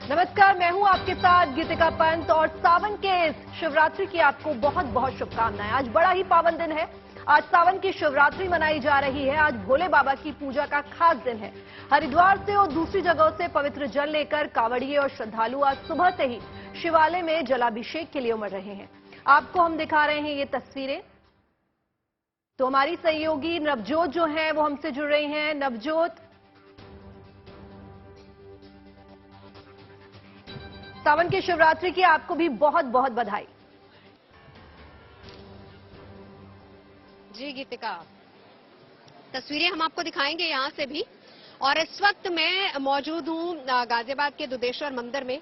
नमस्कार, मैं हूं आपके साथ गीतिका पंत और सावन के इस शिवरात्रि की आपको बहुत बहुत शुभकामनाएं। आज बड़ा ही पावन दिन है। आज सावन की शिवरात्रि मनाई जा रही है। आज भोले बाबा की पूजा का खास दिन है। हरिद्वार से और दूसरी जगहों से पवित्र जल लेकर कांवड़िए और श्रद्धालु आज सुबह से ही शिवालय में जलाभिषेक के लिए उमड़ रहे हैं। आपको हम दिखा रहे हैं ये तस्वीरें। तो हमारी सहयोगी नवजोत जो है वो हमसे जुड़ रही हैं। नवजोत, सावन की शिवरात्रि की आपको भी बहुत बहुत बधाई। जी गीतिका, तस्वीरें हम आपको दिखाएंगे यहां से भी। और इस वक्त मैं मौजूद हूं गाजियाबाद के दुधेश्वर मंदिर में।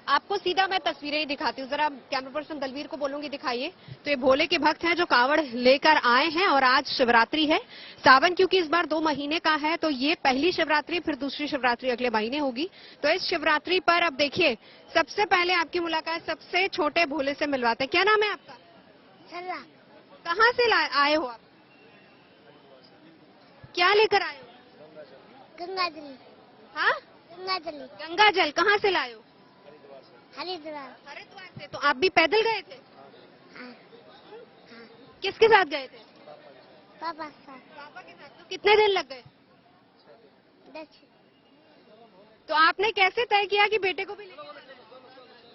आपको सीधा मैं तस्वीरें ही दिखाती हूँ। जरा कैमरा पर्सन दलवीर को बोलूंगी दिखाइए। तो ये भोले के भक्त हैं जो कावड़ लेकर आए हैं और आज शिवरात्रि है। सावन क्योंकि इस बार 2 महीने का है तो ये पहली शिवरात्रि, फिर दूसरी शिवरात्रि अगले महीने होगी। तो इस शिवरात्रि पर अब देखिए, सबसे पहले आपकी मुलाकात सबसे छोटे भोले से मिलवाते हैं। क्या नाम है आपका? चला। कहाँ से आए हो आप? क्या लेकर आए हो? गंगा जल। हाँ, गंगा जल। गंगा जल कहाँ से लाए हो? हरिद्वार। हरिद्वार से। तो आप भी पैदल गए थे? हाँ। किसके साथ गए थे? पापा साथ। पापा के साथ। तो कितने दिन लग गए? 10। तो आपने कैसे तय किया कि बेटे को भी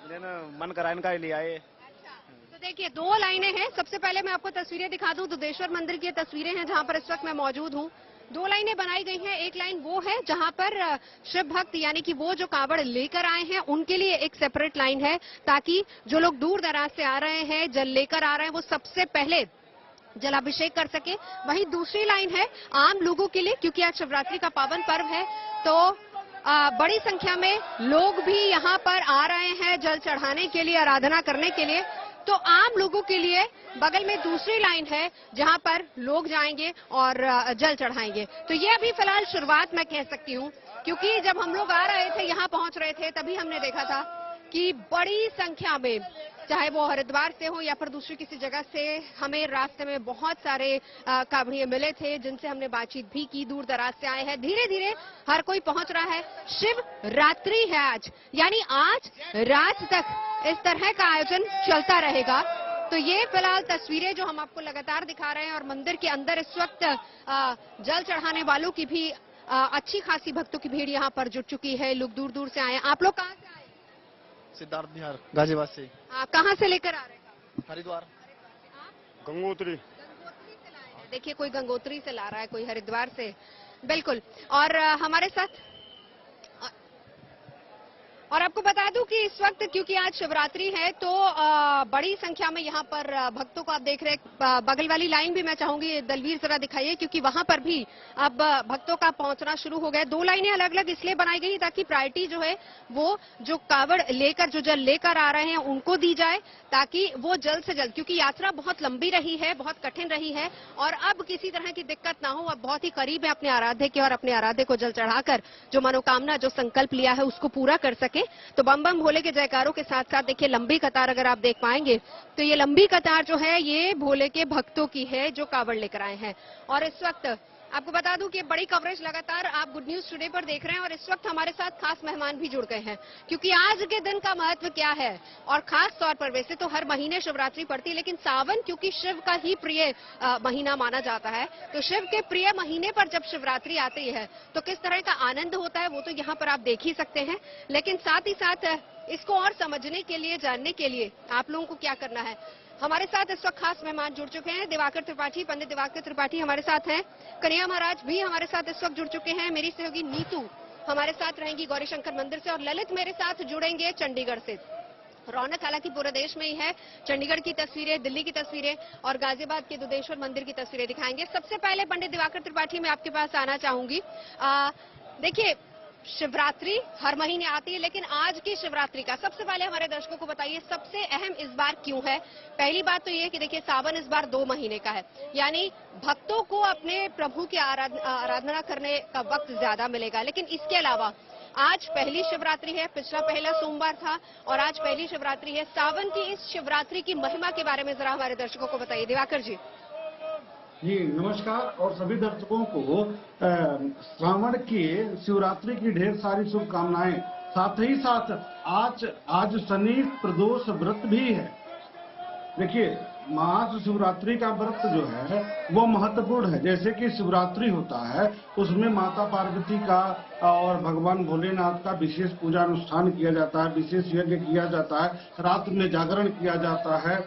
लेना मन करा इनका ही लिया है। अच्छा, तो देखिए 2 लाइनें हैं। सबसे पहले मैं आपको तस्वीरें दिखा दूं। दुधेश्वर मंदिर की तस्वीरें हैं जहां पर इस वक्त मैं मौजूद हूं। 2 लाइनें बनाई गई हैं। एक लाइन वो है जहां पर शिव भक्त यानी कि वो जो कावड़ लेकर आए हैं उनके लिए एक सेपरेट लाइन है, ताकि जो लोग दूर दराज से आ रहे हैं, जल लेकर आ रहे हैं, वो सबसे पहले जलाभिषेक कर सके। वहीं दूसरी लाइन है आम लोगों के लिए, क्योंकि आज शिवरात्रि का पावन पर्व है तो बड़ी संख्या में लोग भी यहाँ पर आ रहे हैं जल चढ़ाने के लिए, आराधना करने के लिए। तो आम लोगों के लिए बगल में दूसरी लाइन है जहां पर लोग जाएंगे और जल चढ़ाएंगे। तो ये अभी फिलहाल शुरुआत मैं कह सकती हूँ, क्योंकि जब हम लोग आ रहे थे, यहाँ पहुंच रहे थे, तभी हमने देखा था कि बड़ी संख्या में, चाहे वो हरिद्वार से हो या फिर दूसरी किसी जगह से, हमें रास्ते में बहुत सारे कावड़िए मिले थे जिनसे हमने बातचीत भी की। दूर दराज से आए हैं। धीरे धीरे हर कोई पहुंच रहा है। शिव रात्रि है आज, यानी आज रात तक इस तरह का आयोजन चलता रहेगा। तो ये फिलहाल तस्वीरें जो हम आपको लगातार दिखा रहे हैं और मंदिर के अंदर इस वक्त जल चढ़ाने वालों की भी अच्छी खासी भक्तों की भीड़ यहाँ पर जुट चुकी है। लोग दूर दूर से आए हैं। आप लोग कहाँ से आए? सिद्धार्थ बिहार गाजियाबाद से। आप कहाँ से लेकर आ रहे हैं? हरिद्वार। गंगोत्री। गंगोत्री से लाए हैं। देखिए, कोई गंगोत्री से ला रहा है, कोई हरिद्वार से। बिल्कुल। और हमारे साथ, और आपको बता दूं कि इस वक्त क्योंकि आज शिवरात्रि है तो बड़ी संख्या में यहाँ पर भक्तों को आप देख रहे हैं। बगल वाली लाइन भी मैं चाहूंगी दलवीर जरा दिखाइए, क्योंकि वहां पर भी अब भक्तों का पहुंचना शुरू हो गया। 2 लाइनें अलग अलग इसलिए बनाई गई ताकि प्रायोरिटी जो है वो जो कावड़ लेकर, जो जल लेकर आ रहे हैं उनको दी जाए, ताकि वो जल्द से जल्द, क्योंकि यात्रा बहुत लंबी रही है, बहुत कठिन रही है और अब किसी तरह की दिक्कत ना हो। अब बहुत ही करीब है अपने आराध्य के और अपने आराध्य को जल चढ़ाकर जो मनोकामना, जो संकल्प लिया है उसको पूरा कर सके। तो बम बम भोले के जयकारों के साथ साथ देखिए लंबी कतार अगर आप देख पाएंगे तो ये लंबी कतार जो है ये भोले के भक्तों की है जो कावड़ लेकर आए हैं। और इस वक्त आपको बता दूं कि बड़ी कवरेज लगातार आप गुड न्यूज टुडे पर देख रहे हैं और इस वक्त हमारे साथ खास मेहमान भी जुड़ गए हैं, क्योंकि आज के दिन का महत्व क्या है। और खास तौर पर, वैसे तो हर महीने शिवरात्रि पड़ती है, लेकिन सावन क्योंकि शिव का ही प्रिय महीना माना जाता है, तो शिव के प्रिय महीने पर जब शिवरात्रि आती है तो किस तरह का आनंद होता है वो तो यहाँ पर आप देख ही सकते हैं। लेकिन साथ ही साथ इसको और समझने के लिए, जानने के लिए आप लोगों को क्या करना है। हमारे साथ इस वक्त खास मेहमान जुड़ चुके हैं। दिवाकर त्रिपाठी, पंडित दिवाकर त्रिपाठी हमारे साथ हैं। कन्हैया महाराज भी हमारे साथ इस वक्त जुड़ चुके हैं। मेरी सहयोगी नीतू हमारे साथ रहेंगी गौरीशंकर मंदिर से और ललित मेरे साथ जुड़ेंगे चंडीगढ़ से। रौनक हालांकि पूरे देश में ही है। चंडीगढ़ की तस्वीरें, दिल्ली की तस्वीरें और गाजियाबाद के दुधेश्वर मंदिर की तस्वीरें दिखाएंगे। सबसे पहले पंडित दिवाकर त्रिपाठी मैं आपके पास आना चाहूंगी। देखिए, शिवरात्रि हर महीने आती है, लेकिन आज की शिवरात्रि का सबसे पहले हमारे दर्शकों को बताइए सबसे अहम इस बार क्यों है। पहली बात तो ये कि देखिए सावन इस बार 2 महीने का है, यानी भक्तों को अपने प्रभु की आराधना करने का वक्त ज्यादा मिलेगा। लेकिन इसके अलावा आज पहली शिवरात्रि है, पिछला पहला सोमवार था और आज पहली शिवरात्रि है। सावन की इस शिवरात्रि की महिमा के बारे में जरा हमारे दर्शकों को बताइए दिवाकर जी। जी नमस्कार और सभी दर्शकों को श्रावण की शिवरात्रि की ढेर सारी शुभकामनाएं। साथ ही साथ आज शनि प्रदोष व्रत भी है। देखिए, महाशिवरात्रि का व्रत जो है वो महत्वपूर्ण है। जैसे कि शिवरात्रि होता है, उसमें माता पार्वती का और भगवान भोलेनाथ का विशेष पूजा अनुष्ठान किया जाता है, विशेष यज्ञ किया जाता है, रात में जागरण किया जाता है।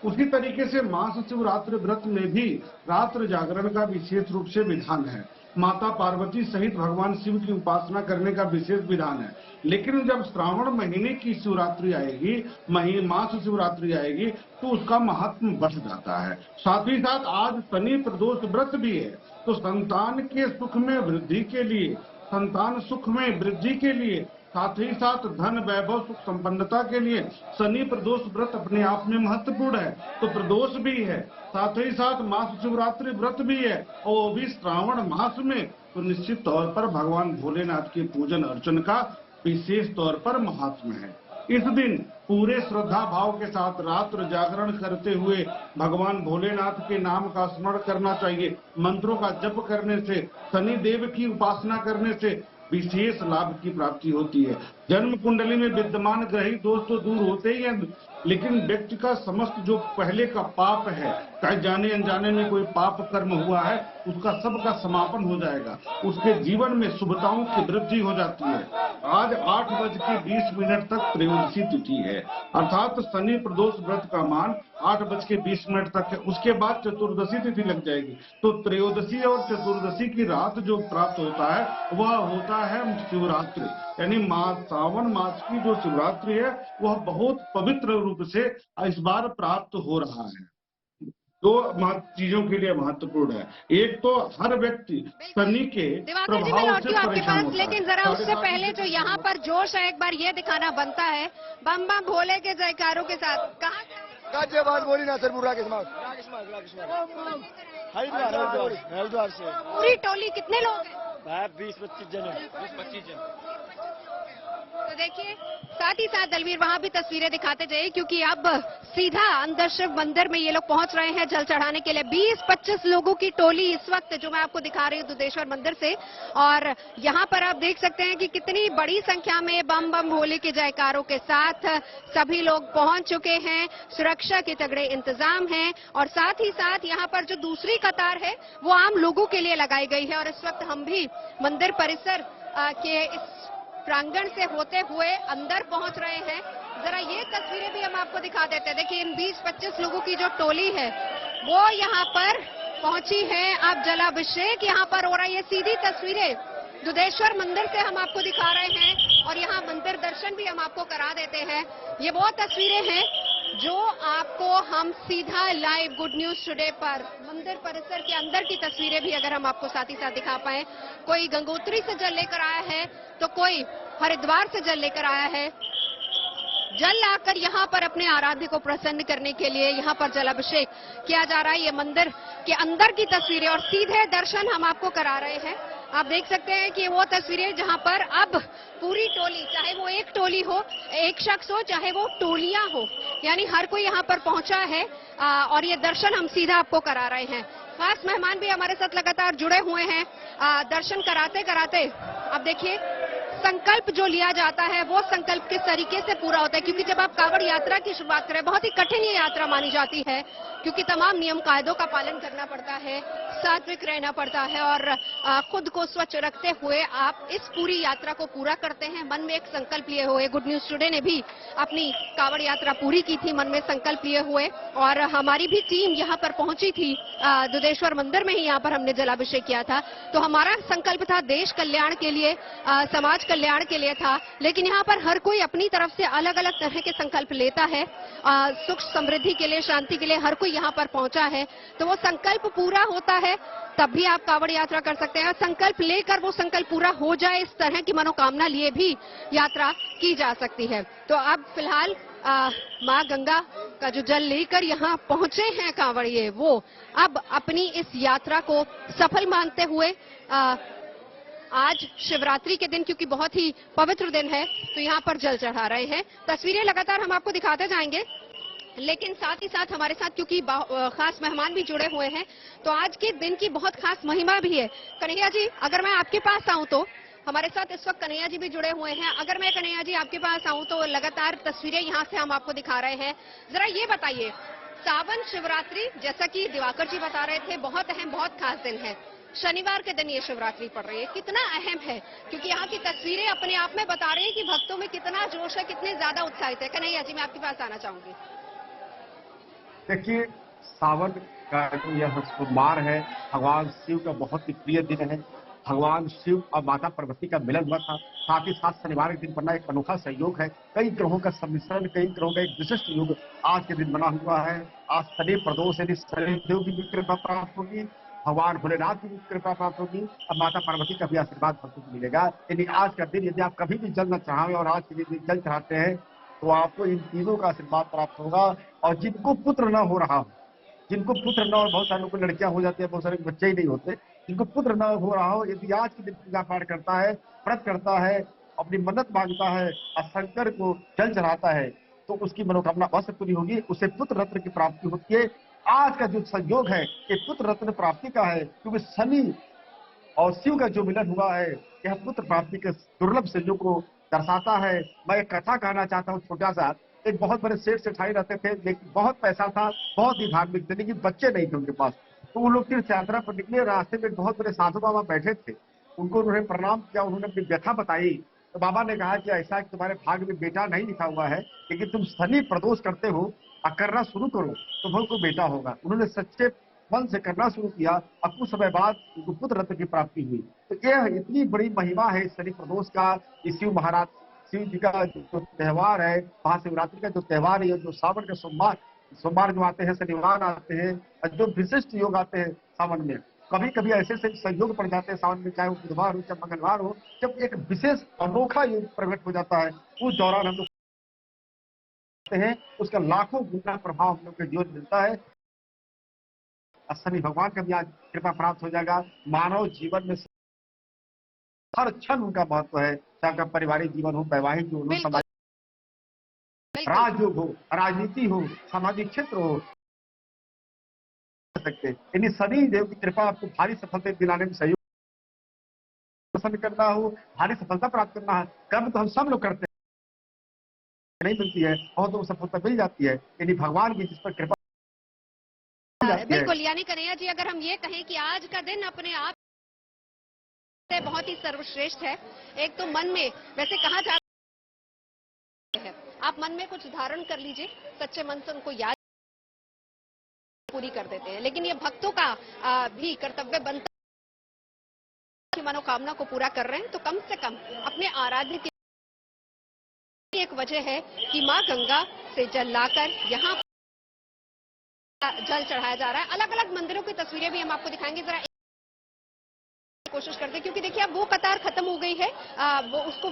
उसी तरीके से महाशिवरात्रि व्रत में भी रात्र जागरण का विशेष रूप से विधान है। माता पार्वती सहित भगवान शिव की उपासना करने का विशेष विधान है। लेकिन जब श्रावण महीने की शिवरात्रि आएगी, मास शिवरात्रि आएगी, तो उसका महात्म बढ़ जाता है। साथ ही साथ आज शनि प्रदोष व्रत भी है, तो संतान के सुख में वृद्धि के लिए, संतान सुख में वृद्धि के लिए, साथ ही साथ धन वैभव सुख संपन्नता के लिए शनि प्रदोष व्रत अपने आप में महत्वपूर्ण है। तो प्रदोष भी है, साथ ही साथ मास शिवरात्रि व्रत भी है, और वो भी श्रावण मास में। तो निश्चित तौर पर भगवान भोलेनाथ के पूजन अर्चन का विशेष तौर पर महात्म है। इस दिन पूरे श्रद्धा भाव के साथ रात्र जागरण करते हुए भगवान भोलेनाथ के नाम का स्मरण करना चाहिए। मंत्रों का जप करने से, शनि देव की उपासना करने से विशेष लाभ की प्राप्ति होती है। जन्म कुंडली में विद्यमान ग्रही दोष तो दूर होते ही हैं, लेकिन व्यक्ति का समस्त जो पहले का पाप है, चाहे जाने अनजाने में कोई पाप कर्म हुआ है, उसका सबका समापन हो जाएगा। उसके जीवन में शुभताओं की वृद्धि हो जाती है। आज 8:20 तक त्रयोदशी तिथि है, अर्थात शनि प्रदोष व्रत का मान 8:20 तक है। उसके बाद चतुर्दशी तिथि लग जाएगी। तो त्रयोदशी और चतुर्दशी की रात जो प्राप्त होता है वह होता है शिवरात्रि, यानी सावन मास की जो शिवरात्रि है वह बहुत पवित्र रूप से इस बार प्राप्त हो रहा है। दो चीजों के लिए महत्वपूर्ण है। एक तो हर व्यक्ति शनि के प्रभाव से परेशान होता है। लेकिन जरा उससे पहले जो यहाँ पर जोश है, एक बार ये दिखाना बनता है। बम बम भोले के जयकारों के साथ कहाँ गाजियाबाद बोली ना सर, हरिद्वार से पूरी टोली कितने लोग हैं? 20-25 जन। तो देखिए, साथ ही साथ दलवीर वहां भी तस्वीरें दिखाते जाइए, क्योंकि अब सीधा अंदर शिव मंदिर में ये लोग पहुंच रहे हैं जल चढ़ाने के लिए। 20-25 लोगों की टोली इस वक्त जो मैं आपको दिखा रही हूँ दुधेश्वर मंदिर से, और यहाँ पर आप देख सकते हैं कि कितनी बड़ी संख्या में बम बम भोले के जयकारों के साथ सभी लोग पहुंच चुके हैं। सुरक्षा के तगड़े इंतजाम हैं, और साथ ही साथ यहाँ पर जो दूसरी कतार है वो आम लोगों के लिए लगाई गई है। और इस वक्त हम भी मंदिर परिसर के इस प्रांगण से होते हुए अंदर पहुंच रहे हैं। जरा ये तस्वीरें भी हम आपको दिखा देते हैं। देखिए, इन 20-25 लोगों की जो टोली है वो यहाँ पर पहुंची है। अब जलाभिषेक यहाँ पर हो रहा है। ये सीधी तस्वीरें दुधेश्वर मंदिर से हम आपको दिखा रहे हैं, और यहाँ मंदिर दर्शन भी हम आपको करा देते हैं। ये वो तस्वीरें हैं जो आपको हम सीधा लाइव गुड न्यूज टुडे पर मंदिर परिसर के अंदर की तस्वीरें भी अगर हम आपको साथ ही साथ दिखा पाए। कोई गंगोत्री से जल लेकर आया है, तो कोई हरिद्वार से जल लेकर आया है। जल लाकर यहाँ पर अपने आराध्य को प्रसन्न करने के लिए यहाँ पर जलाभिषेक किया जा रहा है। ये मंदिर के अंदर की तस्वीरें और सीधे दर्शन हम आपको करा रहे हैं। आप देख सकते हैं कि वो तस्वीरें जहां पर अब पूरी टोली, चाहे वो एक टोली हो, एक शख्स हो, चाहे वो टोलियां हो, यानी हर कोई यहां पर पहुंचा है, और ये दर्शन हम सीधा आपको करा रहे हैं। खास मेहमान भी हमारे साथ लगातार जुड़े हुए हैं। दर्शन कराते कराते अब देखिए, संकल्प जो लिया जाता है वो संकल्प किस तरीके से पूरा होता है, क्योंकि जब आप कांवड़ यात्रा की शुरुआत करें, बहुत ही कठिन ये यात्रा मानी जाती है, क्योंकि तमाम नियम कायदों का पालन करना पड़ता है, सात्विक रहना पड़ता है, और खुद को स्वच्छ रखते हुए आप इस पूरी यात्रा को पूरा करते हैं मन में एक संकल्प लिए हुए। गुड न्यूज टुडे ने भी अपनी कांवड़ यात्रा पूरी की थी मन में संकल्प लिए हुए, और हमारी भी टीम यहाँ पर पहुंची थी दुधेश्वर मंदिर में ही। यहाँ पर हमने जलाभिषेक किया था। तो हमारा संकल्प था देश कल्याण के लिए, समाज कल्याण के लिए था, लेकिन यहाँ पर हर कोई अपनी तरफ से अलग अलग तरह के संकल्प लेता है। सुख समृद्धि के लिए, शांति के लिए हर कोई यहाँ पर पहुंचा है। तो वो संकल्प पूरा होता है तब भी आप कांवड़ यात्रा कर सकते हैं। संकल्प लेकर वो संकल्प पूरा हो जाए, इस तरह की मनोकामना लिए भी यात्रा की जा सकती है। तो अब फिलहाल माँ गंगा का जो जल लेकर यहाँ पहुंचे हैं कांवड़िए, वो अब अपनी इस यात्रा को सफल मानते हुए आज शिवरात्रि के दिन, क्योंकि बहुत ही पवित्र दिन है, तो यहाँ पर जल चढ़ा रहे हैं। तस्वीरें लगातार हम आपको दिखाते जाएंगे, लेकिन साथ ही साथ हमारे साथ क्योंकि खास मेहमान भी जुड़े हुए हैं, तो आज के दिन की बहुत खास महिमा भी है। कन्हैया जी, अगर मैं आपके पास आऊं तो हमारे साथ इस वक्त कन्हैया जी भी जुड़े हुए हैं। अगर मैं कन्हैया जी आपके पास आऊं तो लगातार तस्वीरें यहां से हम आपको दिखा रहे हैं। जरा ये बताइए, सावन शिवरात्रि जैसा कि दिवाकर जी बता रहे थे, बहुत अहम, बहुत खास दिन है। शनिवार के दिन ये शिवरात्रि पड़ रही है, कितना अहम है? क्योंकि यहाँ की तस्वीरें अपने आप में बता रही है कि भक्तों में कितना जोश है, कितने ज्यादा उत्साहित है। कन्हैया जी, मैं आपके पास आना चाहूंगी। देखिए, सावन का जो यह सोमवार है, भगवान शिव का बहुत ही प्रिय दिन है। भगवान शिव और माता पार्वती का मिलन हुआ था। साथ ही साथ शनिवार के दिन बनना एक अनोखा संयोग है। कई ग्रहों का सम्मिश्रण, कई ग्रहों का एक विशिष्ट योग आज के दिन बना हुआ है। आज शनि प्रदोष यानी शनिदेव की भी कृपा प्राप्त होगी, भगवान भोलेनाथ की भी कृपा प्राप्त होगी और माता पार्वती का भी आशीर्वाद भक्तों को मिलेगा। यानी आज का दिन यदि आप कभी भी जल न चढ़ाएं और आज के दिन जल चढ़ाते हैं तो आपको इन तीनों का आशीर्वाद प्राप्त होगा। और जिनको पुत्र न हो रहा हो, जिनको पुत्र न हो, बहुत सारे लोगों को लड़कियां हो जाती है, बहुत सारे बच्चे ही नहीं होते, जिनको पुत्र न हो रहा हो, यदि आज के दिन पूजा पाठ करता है, व्रत करता है, अपनी मन्नत मांगता है और शंकर को जल चढ़ाता है तो उसकी मनोकामना अवश्य पूरी होगी, उसे पुत्र रत्न की प्राप्ति होती है। आज का जो संयोग है ये पुत्र रत्न प्राप्ति का है, क्योंकि शनि और शिव का जो मिलन हुआ है यह पुत्र प्राप्ति के दुर्लभ संयोग को दर्शाता है। मैं एक कथा कहना चाहता हूँ छोटा सा। एक बहुत बड़े सेठ सेठाई रहते थे, लेकिन बहुत पैसा था, बहुत ही धार्मिक थे, लेकिन बच्चे नहीं थे उनके पास। तो वो लोग तीर्थ यात्रा पर निकले, रास्ते में बहुत बड़े साधु बाबा बैठे थे, उनको उन्होंने प्रणाम किया, उन्होंने अपनी व्यथा बताई। तो बाबा ने कहा कि ऐसा कि तुम्हारे भाग्य में बेटा नहीं लिखा हुआ है, लेकिन तुम शनि प्रदोष करते हो और करना शुरू करो तो तुमको बेटा होगा। उन्होंने सच्चे मन से करना शुरू किया और कुछ समय बाद उनको पुत्र रत्न की प्राप्ति हुई। तो यह इतनी बड़ी महिमा है शनि प्रदोष का। शिव महाराज, शिव जी का जो त्योहार है, महाशिवरात्रि का जो त्योहार है, जो सावन का सोमवार जो आते हैं, शनिवार आते हैं और जो विशिष्ट योग आते हैं सावन में, कभी कभी ऐसे संयोग पड़ जाते हैं सावन में, चाहे वो बुधवार हो चाहे मंगलवार हो, जब एक विशेष अनोखा योग प्रकट हो जाता है, उस दौरान हम लोग हैं उसका लाखों गुना प्रभाव हम लोग के जीवन मिलता है। शनि भगवान का भी आज कृपा प्राप्त हो जाएगा। मानव जीवन में हर क्षण उनका महत्व है, चाहे उनका पारिवारिक जीवन हो, वैवाहिक जीवन हो, समाज, राजयोग हो, राजनीति हो, सामाजिक क्षेत्र हो सकते। यानी शनि देव की कृपा आपको भारी सफलता दिलाने में सहयोग पसंद करना हो, भारी सफलता प्राप्त करना है। कर्म तो हम सब लोग करते हैं, नहीं मिलती है और तो सफलता मिल जाती है, यानी भगवान की जिस पर कृपा। बिल्कुल, यानी कन्हैया जी, अगर हम ये कहें कि आज का दिन अपने आप से बहुत ही सर्वश्रेष्ठ है। एक तो मन में, वैसे कहा जाता है, आप मन में कुछ धारण कर लीजिए, सच्चे मन से उनको याद पूरी कर देते हैं। लेकिन ये भक्तों का भी कर्तव्य बनता है कि मनोकामना को पूरा कर रहे हैं तो कम से कम अपने आराध्य की एक वजह है कि मां गंगा से जल लाकर यहाँ जल चढ़ाया जा रहा है। अलग अलग मंदिरों की तस्वीरें भी हम आपको दिखाएंगे, जरा कोशिश करते हैं, क्योंकि देखिए अब वो कतार खत्म हो गई है, वो उसको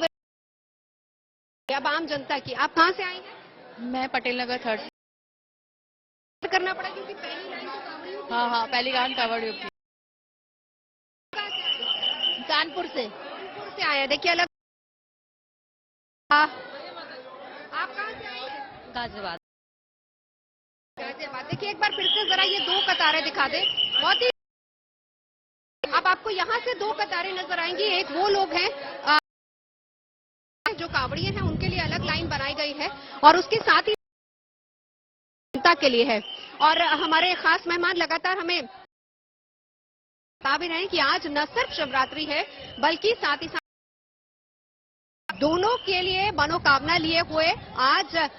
अब आम जनता की। आप कहां से आई हैं? मैं पटेल नगर 3rd करना पड़ा क्योंकि पहली लाइन तो कांवड़ी होती है। हाँ, पहली लाइन कांवड़ योग थी। कानपुर से आए हैं, देखिए अलग। आप कहां से आए हैं? गाजियाबाद। गाजियाबाद। देखिए एक बार फिर से जरा ये दो कतारें दिखा दे, बहुत ही। अब आपको यहाँ से दो कतारें नजर आएंगी। एक वो लोग हैं जो कांवड़िए हैं, उनके लिए अलग लाइन बनाई गई है और उसके साथ ही जनता के लिए है। और हमारे खास मेहमान लगातार हमें बता भी रहे हैं कि आज न सिर्फ शिवरात्रि है बल्कि साथ ही साथ दोनों के लिए मनोकामना लिए हुए आज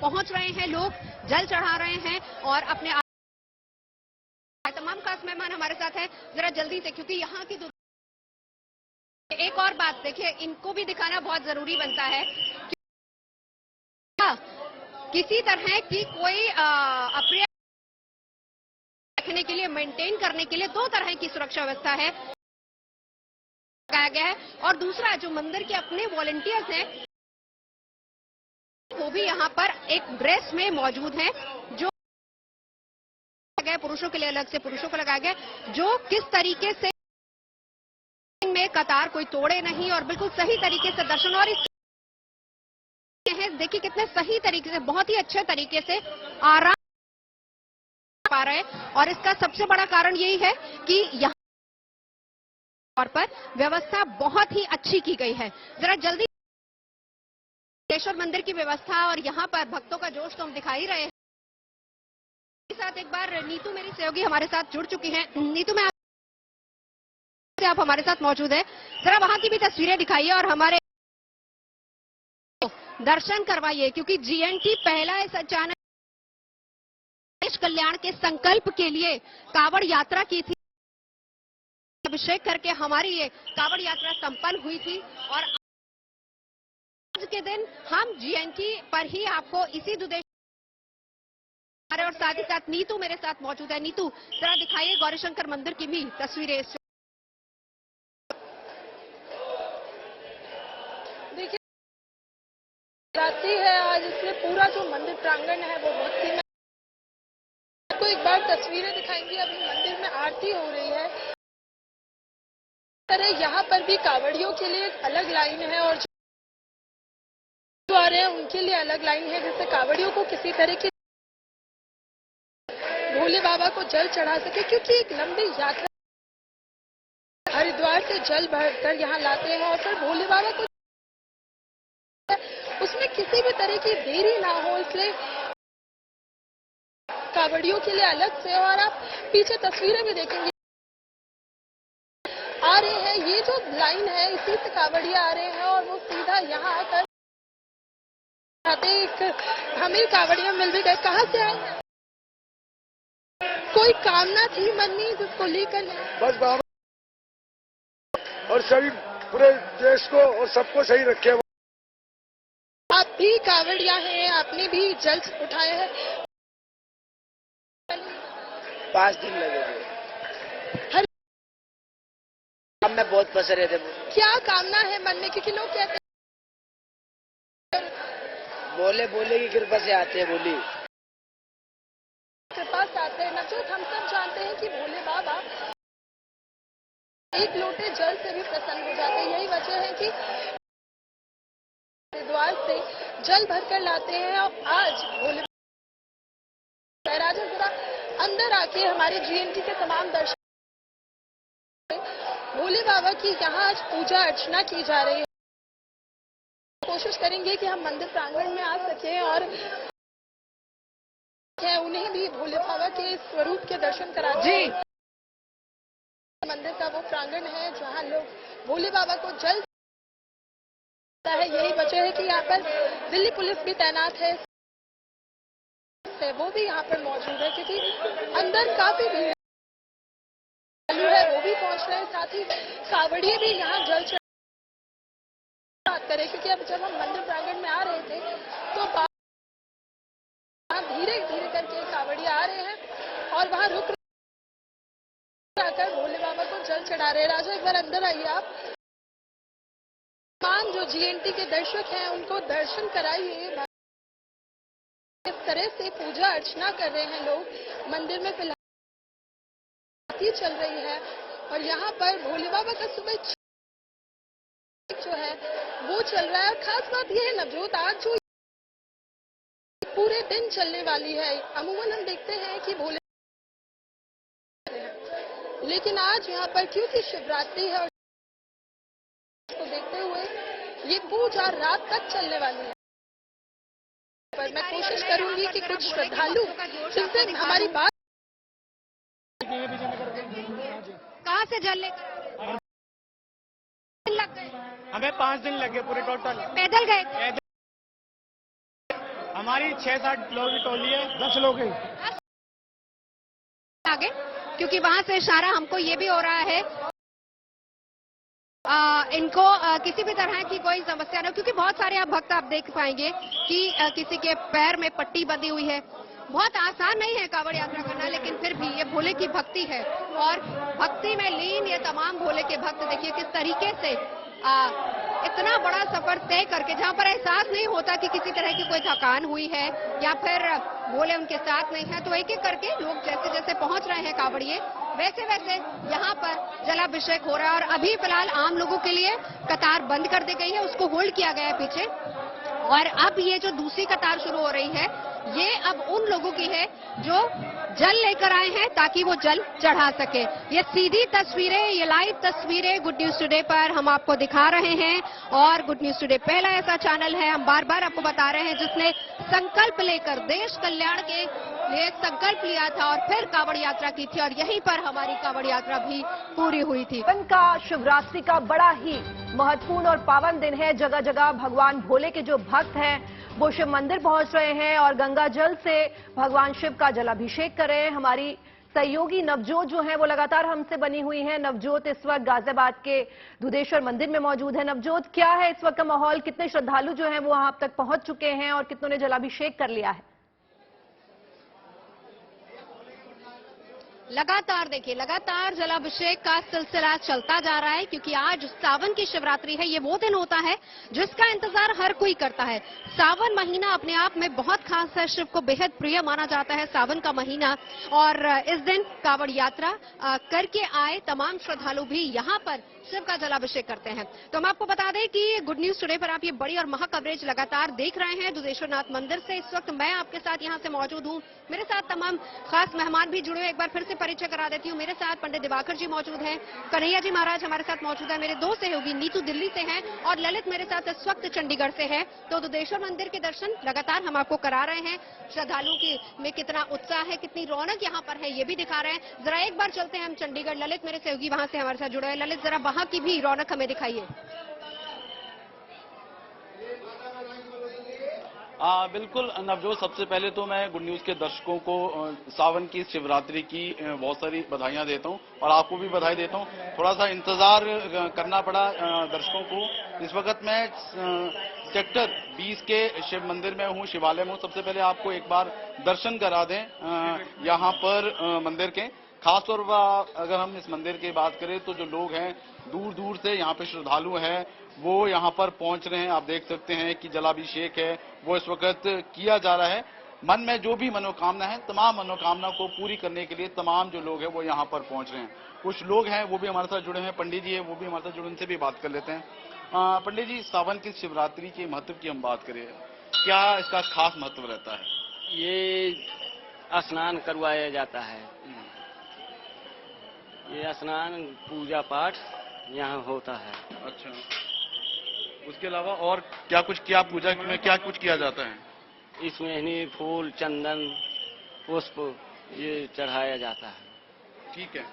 पहुंच रहे हैं, लोग जल चढ़ा रहे हैं और अपने तमाम खास मेहमान हमारे साथ हैं। जरा जल्दी से, क्योंकि यहाँ की एक और बात देखिए, इनको भी दिखाना बहुत जरूरी बनता है। किसी तरह की कोई अप्रिय रखने के लिए, मेंटेन करने के लिए दो तरह की सुरक्षा व्यवस्था है लगाया गया है। और दूसरा, जो मंदिर के अपने वॉलंटियर्स हैं वो भी यहाँ पर एक ड्रेस में मौजूद हैं, जो पुरुषों के लिए अलग से पुरुषों को लगाया गया, जो किस तरीके से में कतार कोई तोड़े नहीं और बिल्कुल सही तरीके से दर्शन। और इस देखिए कितने सही तरीके से, बहुत ही अच्छे तरीके से आराम पा रहे हैं। और इसका सबसे बड़ा कारण यही है कि यहाँ तौर पर व्यवस्था बहुत ही अच्छी की गई है। जरा जल्दी केशवर मंदिर की व्यवस्था और यहाँ पर भक्तों का जोश तो हम दिखा ही रहे हैं। साथ एक बार नीतू मेरी सहयोगी हमारे साथ जुड़ चुकी हैं। नीतू में आप हमारे साथ मौजूद है, जरा वहां की भी तस्वीरें दिखाइए और हमारे दर्शन करवाइए, क्योंकि जीएनटी पहला इस अचानक देश कल्याण के संकल्प के लिए कावड़ यात्रा की थी। अभिषेक करके हमारी ये कावड़ यात्रा संपन्न हुई थी और आज के दिन हम जीएनटी पर ही आपको इसी दुदेश और साथ ही साथ नीतू मेरे साथ मौजूद है। नीतू जरा दिखाइए गौरीशंकर मंदिर की भी तस्वीरें। देखिए रात्रि है आज, इसलिए पूरा जो मंदिर प्रांगण है वो भक्ति में। आपको एक बार तस्वीरें दिखाएंगे। अभी मंदिर में आरती हो रही है। तरह यहाँ पर भी कावड़ियों के लिए एक अलग लाइन है और जो आ रहे हैं उनके लिए अलग लाइन है, जिससे कावड़ियों को किसी तरह की भोले बाबा को जल चढ़ा सके, क्योंकि एक लंबी यात्रा हरिद्वार से जल भरकर यहाँ लाते हैं और फिर भोले बाबा को उसमें किसी भी तरह की देरी ना हो, इसलिए कावड़ियों के लिए अलग से। और आप पीछे तस्वीरें भी देखेंगे आ रहे हैं, ये जो लाइन है इसी से कावड़िया आ रहे हैं और वो सीधा यहाँ आकर हमें कावड़िया मिल भी गए। कहाँ से आए? कोई कामना थी मन में जिसको लेकर? बस बाबा और सभी पूरे देश को और सबको सही रखे। आप भी कावड़िया हैं, आपने भी जल उठाए हैं। 5 दिन लगे थे। हम में बहुत फंसे रहे थे। क्या कामना है मन में? क्योंकि लोग कहते हैं बोले की कृपा से आते हैं। बोली कृपा से आते हैं। नवजोत, हम सब जानते हैं कि भोले बाबा एक लोटे जल से भी प्रसन्न हो जाते हैं। यही वजह है कि हरिद्वार से जल भरकर लाते हैं और आज भोले राजा जरा अंदर आके हमारे जीएनटी के तमाम दर्शक भोले बाबा की यहाँ आज पूजा अर्चना की जा रही है। कोशिश करेंगे कि हम मंदिर प्रांगण में आ सकें और उन्हें भी भोले बाबा के स्वरूप के दर्शन करा जी। मंदिर का वो प्रांगण है जहाँ लोग भोले बाबा को जल है। यही वजह है कि यहाँ पर दिल्ली पुलिस भी तैनात है, वो भी यहाँ पर मौजूद है, क्योंकि अंदर काफी भीड़ है, वो भी पहुंच रहे हैं। साथ ही कावड़िए भी यहाँ जल चढ़ा करें, क्योंकि अब जब हम मंदिर प्रांगण में आ रहे थे तो धीरे धीरे करके कावड़िया आ रहे हैं और वहाँ रुक आकर भोले बाबा को जल चढ़ा रहे हैं। राजा एक बार अंदर आइए आप। तमाम जो जीएनटी के दर्शक हैं उनको दर्शन कराइए। इस तरह से पूजा अर्चना कर रहे हैं लोग। मंदिर में फिलहाल चल रही है और यहाँ पर भोले बाबा का सुबह जो है वो चल रहा है। और खास बात यह है नवजोत, आज जो पूरे दिन चलने वाली है। अमूमन हम देखते हैं कि भोले, लेकिन आज यहाँ पर क्योंकि शिवरात्रि है और इसको देखते हुए ये पूजा रात तक चलने वाली है। पर मैं कोशिश करूंगी कि कुछ श्रद्धालु जिनसे हमारी बात। कहाँ से जल लेकर लग गए? हमें 5 दिन लगे पूरे टोटल। पैदल गए? हमारी 6-7 लोगों की टोली है, 10 लोग हैं आगे, क्योंकि वहां से इशारा हमको ये भी हो रहा है इनको किसी भी तरह की कोई समस्या नहीं, क्योंकि बहुत सारे आप भक्त आप देख पाएंगे कि किसी के पैर में पट्टी बंधी हुई है। बहुत आसान नहीं है कांवड़ यात्रा करना, लेकिन फिर भी ये भोले की भक्ति है और भक्ति में लीन ये तमाम भोले के भक्त देखिए किस तरीके से इतना बड़ा सफर तय करके, जहां पर एहसास नहीं होता कि किसी तरह की कोई थकान हुई है या फिर भोले उनके साथ नहीं है, तो एक एक करके लोग जैसे जैसे पहुंच रहे हैं कांवड़िए, वैसे वैसे यहाँ पर जलाभिषेक हो रहा है। और अभी फिलहाल आम लोगों के लिए कतार बंद कर दी गई है, उसको होल्ड किया गया है पीछे। और अब ये जो दूसरी कतार शुरू हो रही है ये अब उन लोगों की है जो जल लेकर आए हैं ताकि वो जल चढ़ा सके। ये सीधी तस्वीरें, ये लाइव तस्वीरें गुड न्यूज टुडे पर हम आपको दिखा रहे हैं और गुड न्यूज टुडे पहला ऐसा चैनल है, हम बार बार आपको बता रहे हैं, जिसने संकल्प लेकर देश कल्याण के लिए संकल्प लिया था और फिर कांवड़ यात्रा की थी और यहीं पर हमारी कांवड़ यात्रा भी पूरी हुई थी। सावन का शिवरात्रि का बड़ा ही महत्वपूर्ण और पावन दिन है। जगह जगह भगवान भोले के जो भक्त हैं वो शिव मंदिर पहुंच रहे हैं और गंगा जल से भगवान शिव का जलाभिषेक कर रहे हैं। हमारी सहयोगी नवजोत जो है वो लगातार हमसे बनी हुई है। नवजोत इस वक्त गाजियाबाद के दुधेश्वर मंदिर में मौजूद है। नवजोत, क्या है इस वक्त का माहौल? कितने श्रद्धालु जो हैं वो वहां तक पहुंच चुके हैं और कितनों ने जलाभिषेक कर लिया है? लगातार देखिए, लगातार जलाभिषेक का सिलसिला चलता जा रहा है क्योंकि आज सावन की शिवरात्रि है। ये वो दिन होता है जिसका इंतजार हर कोई करता है। सावन महीना अपने आप में बहुत खास है, शिव को बेहद प्रिय माना जाता है सावन का महीना। और इस दिन कांवड़ यात्रा करके आए तमाम श्रद्धालु भी यहाँ पर शिव का जलाभिषेक करते हैं। तो हम आपको बता दें कि गुड न्यूज टुडे पर आप ये बड़ी और महा कवरेज लगातार देख रहे हैं दुधेश्वरनाथ मंदिर से। इस वक्त मैं आपके साथ यहाँ से मौजूद हूँ, मेरे साथ तमाम खास मेहमान भी जुड़े हुए। एक बार फिर से परिचय करा देती हूँ। मेरे साथ पंडित दिवाकर जी मौजूद हैं, कन्हैया जी महाराज हमारे साथ मौजूद है, मेरे दो सहयोगी नीतू दिल्ली से हैं और ललित मेरे साथ इस वक्त चंडीगढ़ से है। तो दुधेश्वर मंदिर के दर्शन लगातार हम आपको करा रहे हैं। श्रद्धालुओं की में कितना उत्साह है, कितनी रौनक यहाँ पर है, ये भी दिखा रहे हैं। जरा एक बार चलते हैं हम चंडीगढ़। ललित मेरे सहयोगी वहां से हमारे साथ जुड़े हैं। ललित, जरा वहां की भी रौनक हमें दिखाइए। बिल्कुल नवजोत, सबसे पहले तो मैं गुड न्यूज के दर्शकों को सावन की शिवरात्रि की बहुत सारी बधाइयां देता हूं और आपको भी बधाई देता हूं। थोड़ा सा इंतजार करना पड़ा दर्शकों को। इस वक्त मैं सेक्टर 20 के शिव मंदिर में हूं, शिवालय में हूं। सबसे पहले आपको एक बार दर्शन करा दें यहाँ पर मंदिर के। खासतौर पर अगर हम इस मंदिर की बात करें तो जो लोग हैं दूर दूर से यहाँ पे श्रद्धालु हैं वो यहाँ पर पहुंच रहे हैं। आप देख सकते हैं कि जलाभिषेक है वो इस वक्त किया जा रहा है। मन में जो भी मनोकामना है, तमाम मनोकामना को पूरी करने के लिए तमाम जो लोग हैं वो यहाँ पर पहुंच रहे हैं। कुछ लोग हैं वो भी हमारे साथ जुड़े हैं, पंडित जी है वो भी हमारे साथ जुड़े, उनसे भी बात कर लेते हैं। पंडित जी, सावन की शिवरात्रि के महत्व की हम बात करें, क्या इसका खास महत्व रहता है? ये स्नान करवाया जाता है, ये स्नान पूजा पाठ यहाँ होता है। अच्छा, उसके अलावा और क्या कुछ, क्या पूजा में क्या कुछ किया जाता है? इसमें ही फूल, चंदन, पुष्प ये चढ़ाया जाता है। ठीक है,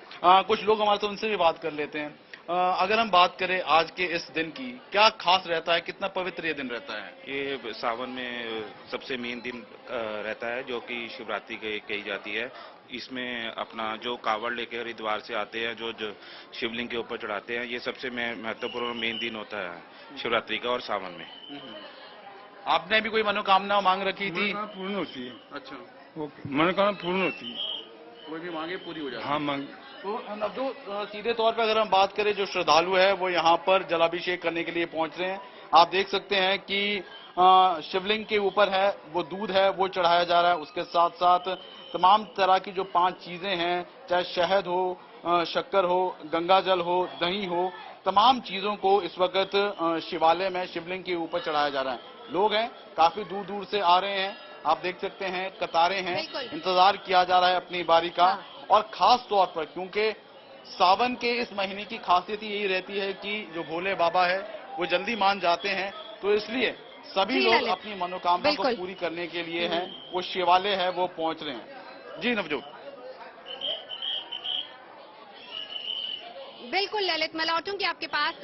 कुछ लोग हमारे साथ उनसे भी बात कर लेते हैं। अगर हम बात करें आज के इस दिन की, क्या खास रहता है, कितना पवित्र ये दिन रहता है? ये सावन में सबसे मेन दिन रहता है जो कि शिवरात्रि कही जाती है। इसमें अपना जो कावड़ लेकर हरिद्वार से आते हैं, जो शिवलिंग के ऊपर चढ़ाते हैं, ये सबसे महत्वपूर्ण मेन दिन होता है शिवरात्रि का और सावन में। आपने भी कोई मनोकामना मांग रखी थी? पूर्ण होती है। अच्छा, मनोकामना पूर्ण होती है, कोई भी मांगे पूरी हो जाती है। हाँ, मांग। तो अब जो सीधे तौर पर अगर हम बात करें, जो श्रद्धालु है वो यहाँ पर जलाभिषेक करने के लिए पहुंच रहे हैं। आप देख सकते हैं कि शिवलिंग के ऊपर है वो दूध है वो चढ़ाया जा रहा है। उसके साथ साथ तमाम तरह की जो 5 चीजें हैं, चाहे शहद हो, शक्कर हो, गंगा जल हो, दही हो, तमाम चीजों को इस वक्त शिवालय में शिवलिंग के ऊपर चढ़ाया जा रहा है। लोग हैं काफी दूर दूर से आ रहे हैं, आप देख सकते हैं कतारें हैं, इंतजार किया जा रहा है अपनी बारी का। और खास तौर पर क्योंकि सावन के इस महीने की खासियत यही रहती है कि जो भोले बाबा है वो जल्दी मान जाते हैं, तो इसलिए सभी लोग अपनी मनोकामना को पूरी करने के लिए हैं वो शिवालय है वो पहुंच रहे हैं। जी नवजोत। बिल्कुल ललित, मैं लौटूंगी आपके पास।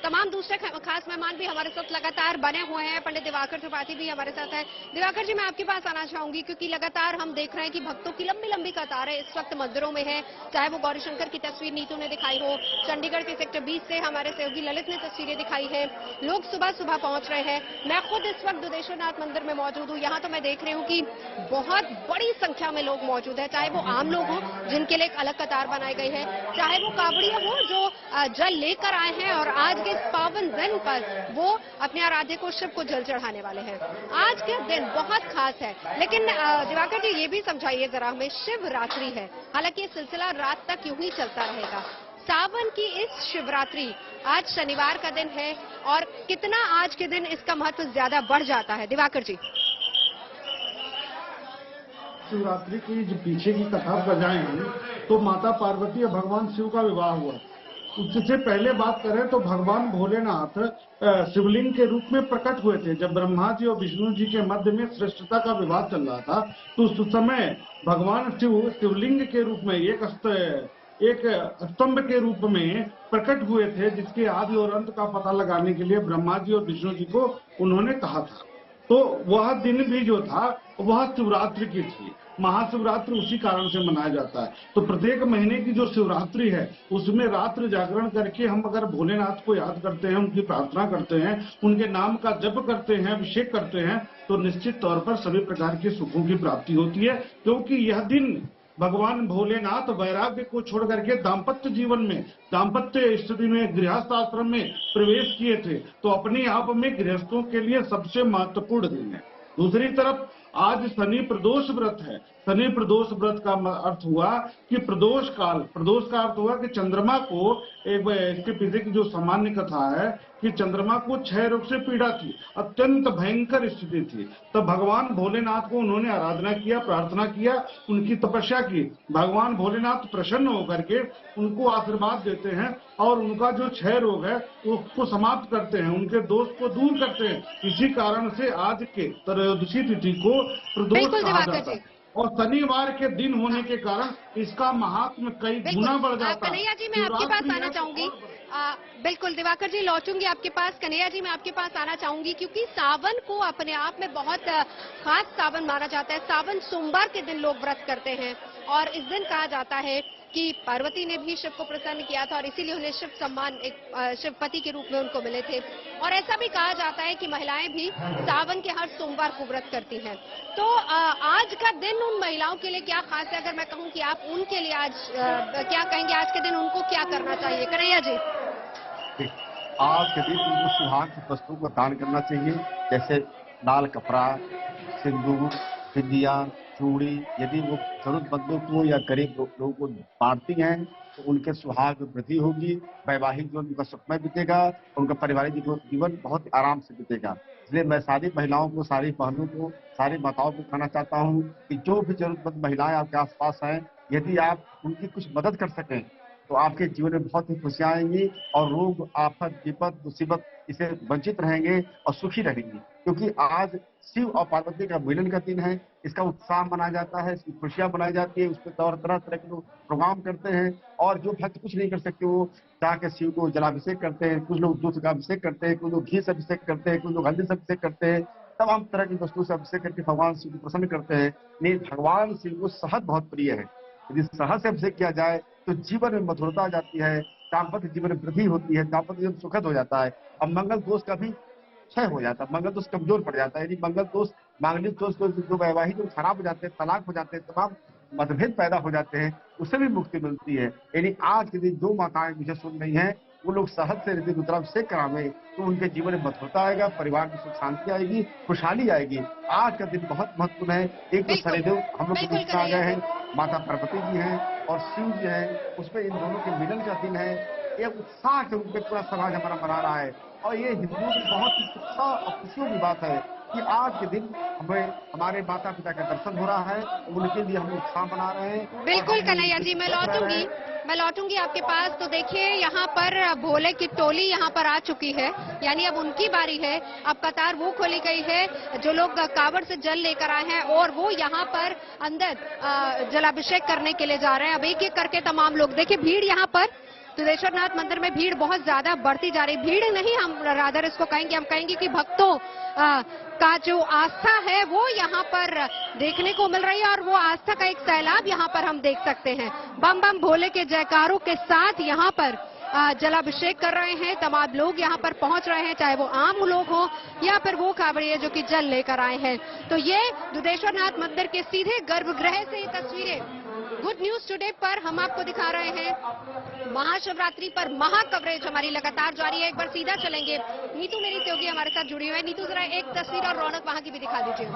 तमाम दूसरे खास मेहमान भी हमारे साथ लगातार बने हुए हैं। पंडित दिवाकर त्रिपाठी भी हमारे साथ है। दिवाकर जी, मैं आपके पास आना चाहूंगी क्योंकि लगातार हम देख रहे हैं कि भक्तों की लंबी लंबी कतारें इस वक्त मंदिरों में है। चाहे वो गौरीशंकर की तस्वीर नीतू ने दिखाई हो, चंडीगढ़ के सेक्टर 20 से हमारे सहयोगी ललित ने तस्वीरें दिखाई है। लोग सुबह सुबह पहुंच रहे हैं। मैं खुद इस वक्त दुधेश्वरनाथ मंदिर में मौजूद हूँ। यहाँ तो मैं देख रही हूँ कि बहुत बड़ी संख्या में लोग मौजूद है, चाहे वो आम लोग हों जिनके लिए एक अलग कतार बनाई गई है, चाहे वो कावड़िया हो जो जल लेकर आए हैं और आज के पावन दिन पर वो अपने आराध्य को शिव को जल चढ़ाने वाले हैं। आज के दिन बहुत खास है। लेकिन दिवाकर जी, ये भी समझाइए जरा हमें, शिवरात्रि है, हालांकि ये सिलसिला रात तक यूं ही चलता रहेगा। सावन की इस शिवरात्रि आज शनिवार का दिन है और कितना आज के दिन इसका महत्व ज्यादा बढ़ जाता है? दिवाकर जी। शिवरात्रि की जो पीछे की कथा पर जाएं तो माता पार्वती और भगवान शिव का विवाह हुआ। उससे पहले बात करें तो भगवान भोलेनाथ शिवलिंग के रूप में प्रकट हुए थे। जब ब्रह्मा जी और विष्णु जी के मध्य में श्रेष्ठता का विवाद चल रहा था तो उस समय भगवान शिव शिवलिंग के रूप में एक स्तंभ के रूप में प्रकट हुए थे, जिसके आदि और अंत का पता लगाने के लिए ब्रह्मा जी और विष्णु जी को उन्होंने कहा था। तो वह दिन भी जो था वह शिवरात्रि की थी। महाशिवरात्रि उसी कारण से मनाया जाता है। तो प्रत्येक महीने की जो शिवरात्रि है उसमें रात्रि जागरण करके हम अगर भोलेनाथ को याद करते हैं, उनकी प्रार्थना करते हैं, उनके नाम का जप करते हैं, अभिषेक करते हैं, तो निश्चित तौर पर सभी प्रकार के सुखों की प्राप्ति होती है। क्योंकि यह दिन भगवान भोलेनाथ वैराग्य को छोड़ करके दाम्पत्य जीवन में, दाम्पत्य स्थिति में गृहस्थ आश्रम में प्रवेश किए थे। तो अपने आप में गृहस्थों के लिए सबसे महत्वपूर्ण दिन है। दूसरी तरफ आज शनि प्रदोष व्रत है। शनि प्रदोष व्रत का अर्थ हुआ कि प्रदोष काल, प्रदोष का अर्थ हुआ कि चंद्रमा को, इसके पीछे की जो सामान्य कथा है कि चंद्रमा को क्षय रोग से पीड़ा थी, अत्यंत भयंकर स्थिति थी। तब भगवान भोलेनाथ को उन्होंने आराधना किया, प्रार्थना किया, उनकी तपस्या की। भगवान भोलेनाथ प्रसन्न होकर के उनको आशीर्वाद देते हैं और उनका जो क्षय रोग है उसको समाप्त करते हैं, उनके दोष को दूर करते हैं। इसी कारण से आज के त्रयोदशी तिथि को प्रदोष कहा जाता है। और शनिवार के दिन होने के कारण इसका महात्म्य कई गुना बढ़ जाता है। कन्हैया जी, मैं आपके पास आना चाहूंगी। बिल्कुल दिवाकर जी, लौटूंगी आपके पास। कन्हैया जी, मैं आपके पास आना चाहूंगी क्योंकि सावन को अपने आप में बहुत खास सावन माना जाता है। सावन सोमवार के दिन लोग व्रत करते हैं और इस दिन कहा जाता है कि पार्वती ने भी शिव को प्रसन्न किया था और इसीलिए उन्हें शिव सम्मान, एक शिवपति के रूप में उनको मिले थे। और ऐसा भी कहा जाता है कि महिलाएं भी सावन के हर सोमवार को व्रत करती हैं। तो आज का दिन उन महिलाओं के लिए क्या खास है? अगर मैं कहूं कि आप उनके लिए आज क्या कहेंगे, आज के दिन उनको क्या करना चाहिए? कन्हैया जी, आज के दिन उनको सुहाग की वस्तुओं को दान करना चाहिए, जैसे लाल कपड़ा, सिंदूर, बिंदिया, चूड़ी। यदि वो जरूरतमंदों को या गरीब लोगों को बांटती हैं तो उनके सुहाग में वृद्धि होगी, वैवाहिक जीवन उनका सुखमय बीतेगा, उनका पारिवारिक जीवन बहुत आराम से बीतेगा। इसलिए मैं सारी महिलाओं को, सारी बहनों को, सारी माताओं को कहना चाहता हूँ कि जो भी जरूरतमंद महिलाएं आपके आसपास हैं, यदि आप उनकी कुछ मदद कर सकें तो आपके जीवन में बहुत ही खुशियां आएंगी और रोग, आफत, विपद, मुसीबत इसे वंचित रहेंगे और सुखी रहेंगे। क्योंकि आज शिव और पार्वती का मिलन का दिन है, इसका उत्साह मनाया जाता है, इसकी खुशियां मनाई जाती है, उसमें तरह तरह के लोग प्रोग्राम करते हैं। और जो भक्त कुछ नहीं कर सकते वो जाकर शिव को जलाभिषेक करते हैं, कुछ लोग दूध का अभिषेक करते हैं, कुछ लोग घी से अभिषेक करते हैं, कुछ लोग हल्दी से अभिषेक करते हैं, तमाम तरह की वस्तुओं से अभिषेक करके भगवान शिव को प्रसन्न करते हैं। नहीं, भगवान शिव को शहद बहुत प्रिय है। यदि शहद से अभिषेक किया जाए तो जीवन में मधुरता आ जाती है, दाम्पत्य जीवन में वृद्धि होती है, दाम्पत्य जीवन सुखद हो जाता है और मंगल दोष का भी क्षय हो जाता है, मंगल दोष कमजोर पड़ जाता है। यदि मंगल दोष, मांगलिक दोष, जो वैवाहिक जो खराब हो जाते हैं, तलाक हो जाते हैं, तमाम मतभेद पैदा हो जाते हैं, उससे भी मुक्ति मिलती है। यानी आज के दिन जो माताएं मुझे सुन रही हैं वो लोग शहद से यदि रुद्राभिषेक करावे तो उनके जीवन में मधुरता आएगा, परिवार में सुख शांति आएगी, खुशहाली आएगी। आज का दिन बहुत महत्वपूर्ण है। एक तो शनिदेव हम लोग के बीच आ गए हैं, माता पार्वती जी हैं और शिव जी हैं, उसमें इन दोनों के मिलन का दिन है। एक उत्साह के रूप में पूरा समाज हमारा मना रहा है और ये हिंदुओं की बहुत ही उत्साह और खुशियों की बात है कि आज के दिन हमें हमारे माता पिता का दर्शन हो रहा है, उनके लिए हम उत्साह मना रहे हैं। बिल्कुल कन्हैया जी, मैं लौटूंगी आपके पास। तो देखिए यहाँ पर भोले की टोली यहाँ पर आ चुकी है, यानी अब उनकी बारी है। अब कतार वो खोली गई है जो लोग कावड़ से जल लेकर आए हैं और वो यहाँ पर अंदर जलाभिषेक करने के लिए जा रहे हैं। अब एक एक करके तमाम लोग, देखिए भीड़ यहाँ पर दुधेश्वरनाथ मंदिर में भीड़ बहुत ज्यादा बढ़ती जा रही। भीड़ नहीं, हम रादर इसको कहेंगे, हम कहेंगे कि भक्तों का जो आस्था है वो यहाँ पर देखने को मिल रही है और वो आस्था का एक सैलाब यहाँ पर हम देख सकते हैं। बम बम भोले के जयकारों के साथ यहाँ पर जलाभिषेक कर रहे हैं। तमाम लोग यहाँ पर पहुंच रहे हैं, चाहे वो आम लोग हो या फिर वो कांवड़िए जो कि जल लेकर आए हैं। तो ये दुधेश्वरनाथ मंदिर के सीधे गर्भगृह से ये तस्वीरें गुड न्यूज टुडे पर हम आपको दिखा रहे हैं। महाशिवरात्रि पर महा कवरेज हमारी लगातार जारी है। एक बार सीधा चलेंगे, नीतू मेरी सहयोगी हमारे साथ जुड़ी हुई है। नीतू, जरा एक तस्वीर और रौनक वहां की भी दिखा दीजिए।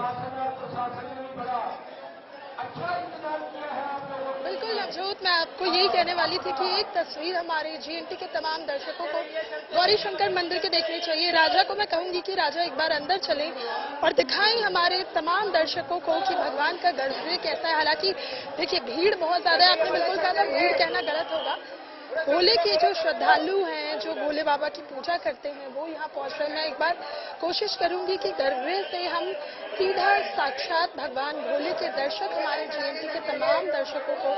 बिल्कुल नवजोत, मैं आपको यही कहने वाली थी कि एक तस्वीर हमारे जीएनटी के तमाम दर्शकों को गौरी शंकर मंदिर के देखनी चाहिए। राजा को मैं कहूंगी कि राजा एक बार अंदर चलें और दिखाएं हमारे तमाम दर्शकों को कि भगवान का गर्भगृह कैसा है। हालांकि देखिए भीड़ बहुत ज्यादा है, आपने बिल्कुल कहा था भीड़ कहना गलत होगा। भोले के जो श्रद्धालु हैं, जो भोले बाबा की पूजा करते हैं, वो यहाँ पहुंच रहे हैं। मैं एक बार कोशिश करूंगी कि गर्भगृह से हम सीधा साक्षात भगवान भोले के दर्शक हमारे जीएनटी के तमाम दर्शकों को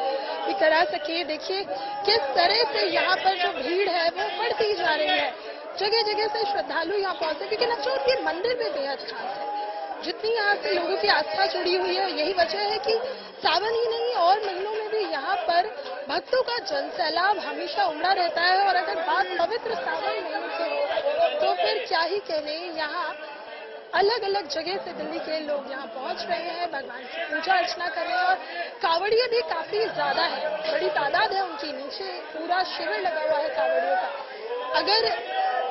भी करा सके। देखिए किस तरह से यहाँ पर जो भीड़ है वो बढ़ती जा रही है, जगह जगह से श्रद्धालु यहाँ पहुंचते, क्योंकि नवजोत ये मंदिर भी बेहद खास है। जितनी यहाँ से लोगों की आस्था जुड़ी हुई है, यही वजह है कि सावन ही नहीं और महीनों में भी यहाँ पर भक्तों का जनसैलाब हमेशा उमड़ा रहता है। और अगर बात पवित्र सावन महीने की हो तो फिर क्या ही कहने, यहाँ अलग अलग जगह से दिल्ली के लोग यहाँ पहुंच रहे हैं, भगवान की पूजा अर्चना कर रहे हैं। और कांवड़िए भी काफी ज्यादा है, बड़ी तादाद है उनकी, नीचे पूरा शिविर लगा हुआ है कांवड़ियों का। अगर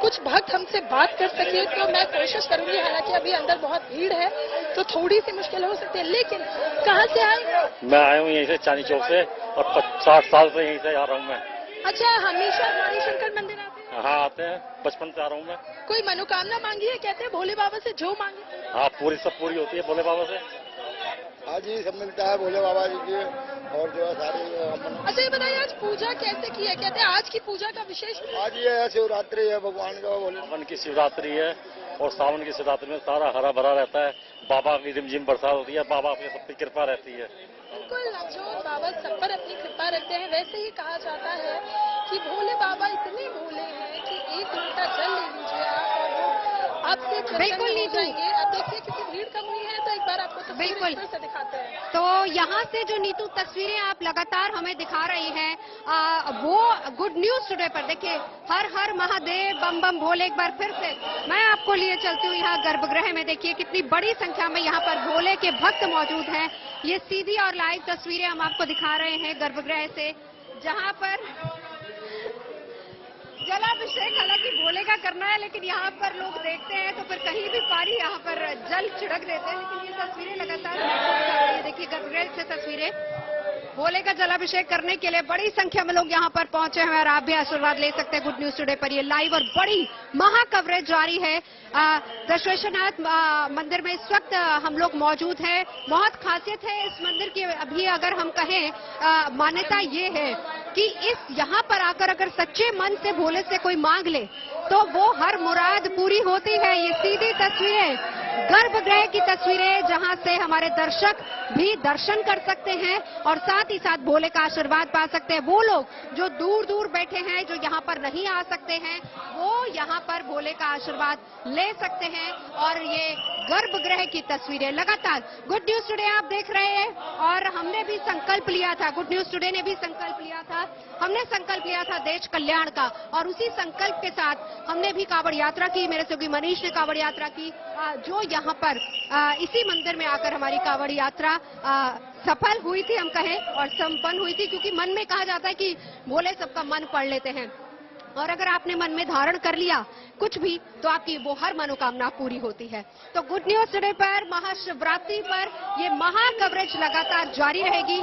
कुछ भक्त हमसे बात कर सके तो मैं कोशिश करूंगी, हालांकि अभी अंदर बहुत भीड़ है तो थोड़ी सी मुश्किल हो सकती है। लेकिन कहाँ से आए? मैं आया हूँ यहीं से, चांदी चौक से, और 60 साल से यहीं से आ रहा हूँ मैं। अच्छा, हमेशा गौरी शंकर मंदिर आते हैं? हाँ आते हैं, बचपन से आ रहा हूँ मैं। कोई मनोकामना मांगी है? कहते हैं भोले बाबा से जो मांगे हाँ पूरी सब पूरी होती है भोले बाबा से। आज ही सब मिलता है भोले बाबा जी की, और जो है सारी। अच्छा ये बताइए आज पूजा कैसे की है? कहते हैं आज की पूजा का विशेष आज ये है शिवरात्रि है भगवान का, भोले सावन की शिवरात्रि है, और सावन की शिवरात्रि में सारा हरा भरा रहता है, बाबा की रिमझिम बरसात होती है, बाबा अपनी सबकी कृपा रहती है। बिल्कुल नवजोत, बाबा सब पर अपनी कृपा रखते हैं। वैसे ही कहा जाता है कि भोले बाबा इतने भोले हैं कि एक लोटा जल ले लीजिए आप और वो आपसे बिल्कुल नहीं जाएंगे। अब देखिए क्योंकि भीड़ कम हुई है तो एक बार आपको बिल्कुल से दिखाते हैं। तो यहाँ से जो नीतू तस्वीरें आप लगातार हमें दिखा रही हैं, वो गुड न्यूज टुडे पर देखिए, हर हर महादेव बम बम भोले। एक बार फिर से मैं आपको लिए चलती हूँ यहाँ गर्भगृह में। देखिए कितनी बड़ी संख्या में यहाँ पर भोले के भक्त मौजूद हैं। ये सीधी और लाइव तस्वीरें हम आपको दिखा रहे हैं गर्भगृह से, जहाँ पर जलाभिषेक हालांकि भोले का करना है, लेकिन यहाँ पर लोग देखते हैं तो फिर कहीं भी पारी यहाँ पर जल छिड़क देते हैं। लेकिन ये तस्वीरें लगातार देखिए गर्भगृह से तस्वीरें, भोले का जलाभिषेक करने के लिए बड़ी संख्या में लोग यहाँ पर पहुंचे हैं और आप भी आशीर्वाद ले सकते हैं। गुड न्यूज टुडे पर ये लाइव और बड़ी महा कवरेज जारी है। दशवेश्वरनाथ मंदिर में इस वक्त हम लोग मौजूद हैं। बहुत खासियत है इस मंदिर की, अभी अगर हम कहें मान्यता ये है कि इस यहाँ पर आकर अगर सच्चे मन से भोले से कोई मांग ले तो वो हर मुराद पूरी होती है। ये सीधी तस्वीरें गर्भगृह की तस्वीरें, जहां से हमारे दर्शक भी दर्शन कर सकते हैं और साथ ही साथ भोले का आशीर्वाद पा सकते हैं। वो लोग जो दूर दूर बैठे हैं, जो यहाँ पर नहीं आ सकते हैं, वो यहाँ पर भोले का आशीर्वाद ले सकते हैं। और ये गर्भगृह की तस्वीरें लगातार गुड न्यूज टुडे आप देख रहे हैं, और हमने भी संकल्प लिया था, गुड न्यूज टुडे ने भी संकल्प लिया था, हमने संकल्प लिया था देश कल्याण का, और उसी संकल्प के साथ हमने भी कांवड़ यात्रा की। मेरे सहयोगी मनीष ने कांवड़ यात्रा की, जो यहाँ पर इसी मंदिर में आकर हमारी कांवड़ यात्रा सफल हुई थी, हम कहें, और संपन्न हुई थी, क्योंकि मन में कहा जाता है कि भोले सबका मन पढ़ लेते हैं, और अगर आपने मन में धारण कर लिया कुछ भी तो आपकी वो हर मनोकामना पूरी होती है। तो गुड न्यूज टुडे पर महाशिवरात्रि पर ये महा कवरेज लगातार जारी रहेगी।